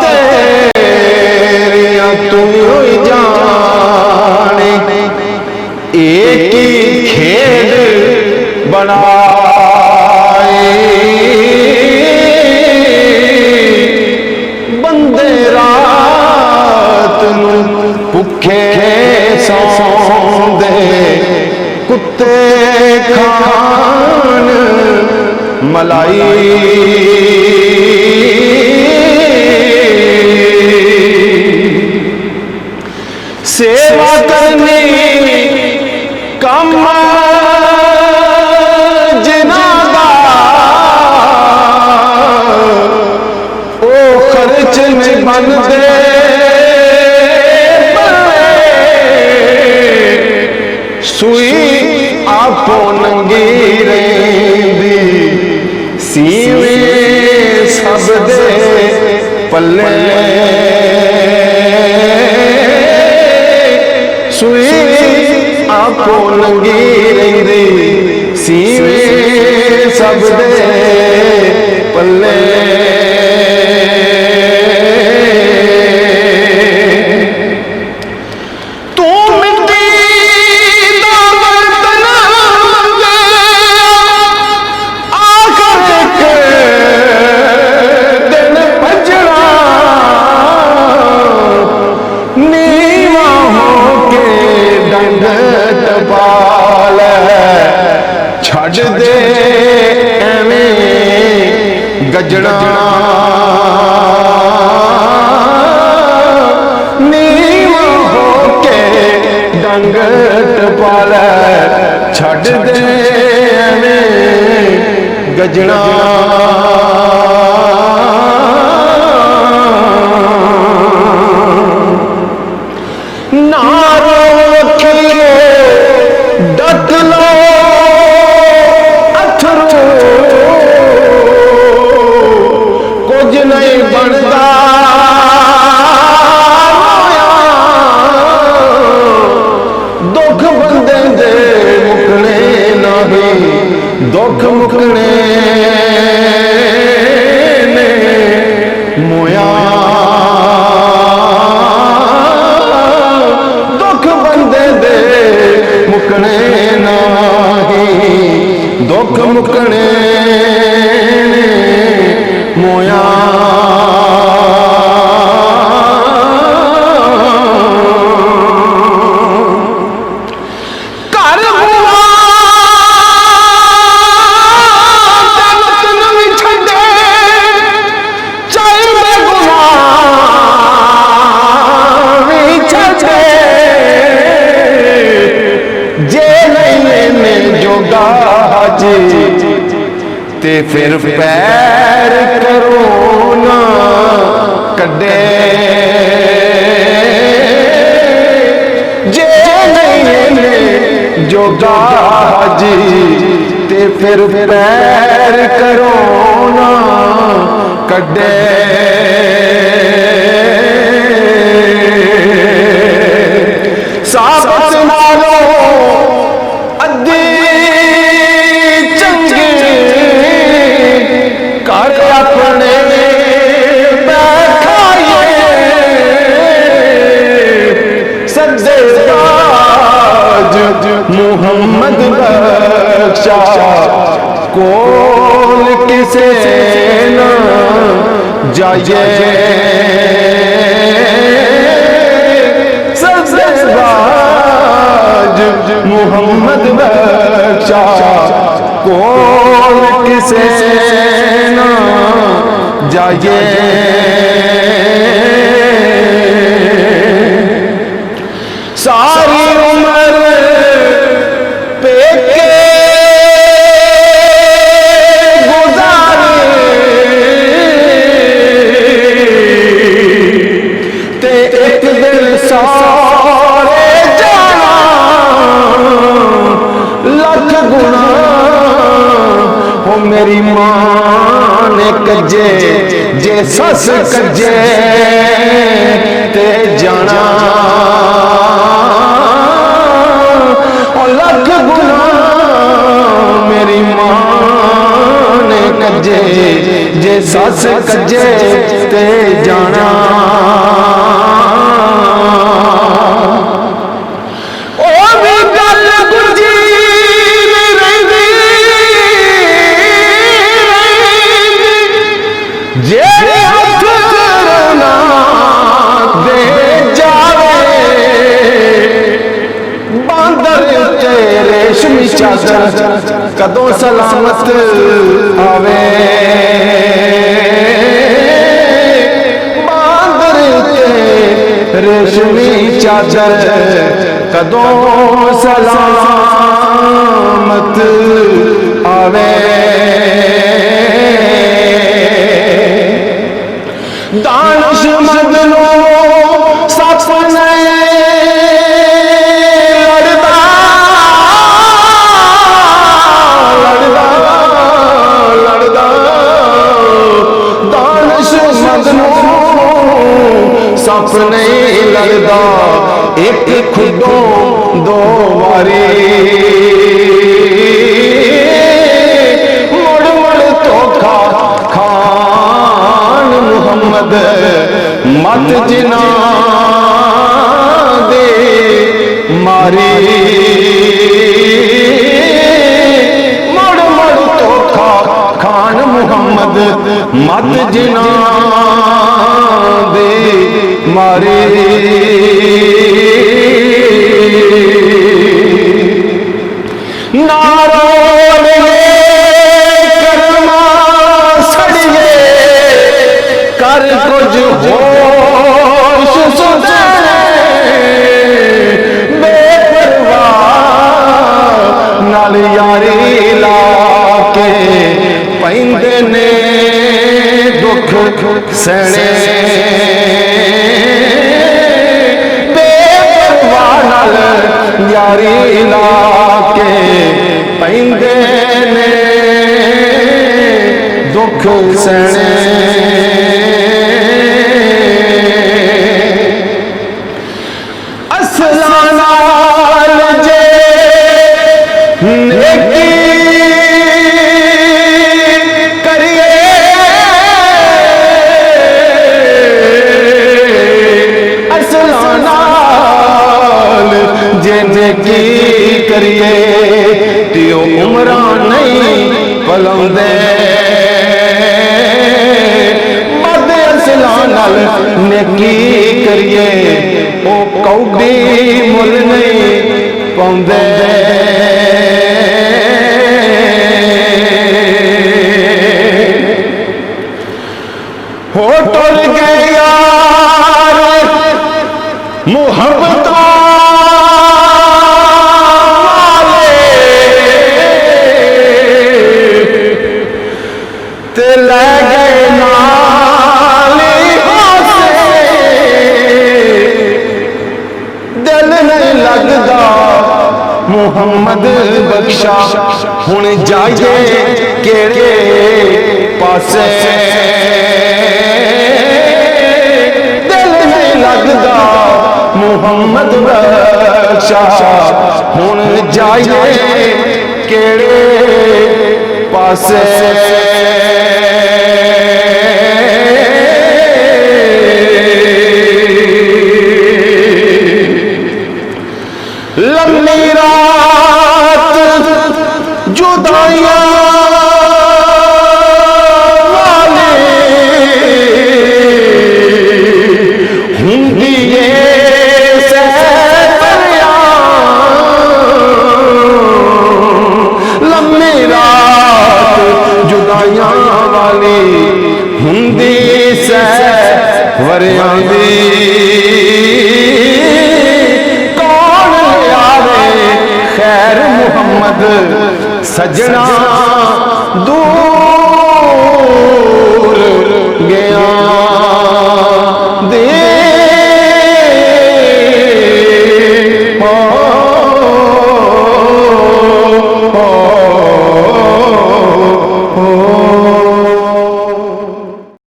तेरिया तू जाने एक ही खेल बनाए बंदे रात नू भुखे सौंदे कुत्ते खान मलाई सेवा करनी कम जिनादा ओ खर्च में बन दे सुई आपो नंगी रेंदी सीवे सब दे पल्ले सुई आपो नंगी रेंदी सीवे सब दे पल्ले छड़ दे एवें गजड़ा नीवा होके डंग टपाले छड़ दे एवें गजड़ा नारो रखियो डट लो कुछ नहीं बनता दुख बंदे दे मुकने नहीं दुख मुकने ने मोया दुख बंदे दे मुकने नहीं दुख मुकने मोया कर छे चाहे मैं गुलामी छे जे नहीं जोगा जी ते फिर पैर करो ना कदे जे नहीं जोगा जी ते फिर पैर करो ना कदे साबत मारो अद्दी कर अपने बैठाइए सज्जेदाज मुहम्मद बख्शा कोल किसे न जाइए सज्जेदाज मुहम्मद बख्शा कोल किसे जाइए सारी उम्र पेके गुजारी ते एक दिन सारे जाना लख गुना हो मेरी मां ने कजे जे सस कजे ते जाना लख गुना मेरी मां ने कजे जे सस कजे ते जाना। रेशमी चादर कदों सलामत आवे, बांदर ते रेशमी चादर कदों सलामत आवे। दानिशमंद नो सपने सप नहीं लगदा एक खुदों दो वारी, मुड़ मुड़ धोखा खान मुहम्मद मत जिना दे मारी। मुड़ मुड़ धोखा खान मुहम्मद मत जिना दे मारे। नारों कर्मा सड़िए कर कुछ होश सुधे, बेपरवाह नाल यारी ला के पैंदे ने दुख सहने। यारी लाके पैंदे ने दुख सहने। असला नाल जे नेकी करिए, असला की करिए तियो उमरा नहीं पलौंदे। बद असला नाल नेकी करिए ओ कौडी मुल नहीं पाउंदे। हो टुर गए यार मुहब्बत मुहम्मद बख्शा हुण जाइए केड़े पासे, दिल नहीं लगदा मुहम्मद बख्शा हुण जाइए केड़े पासे। लम्बी रात जुदाइयां वाले हुंदी लम्बी रात जुदाइयां वाली हुंदी वरियां दी। खैर मुहम्मद सजना दूर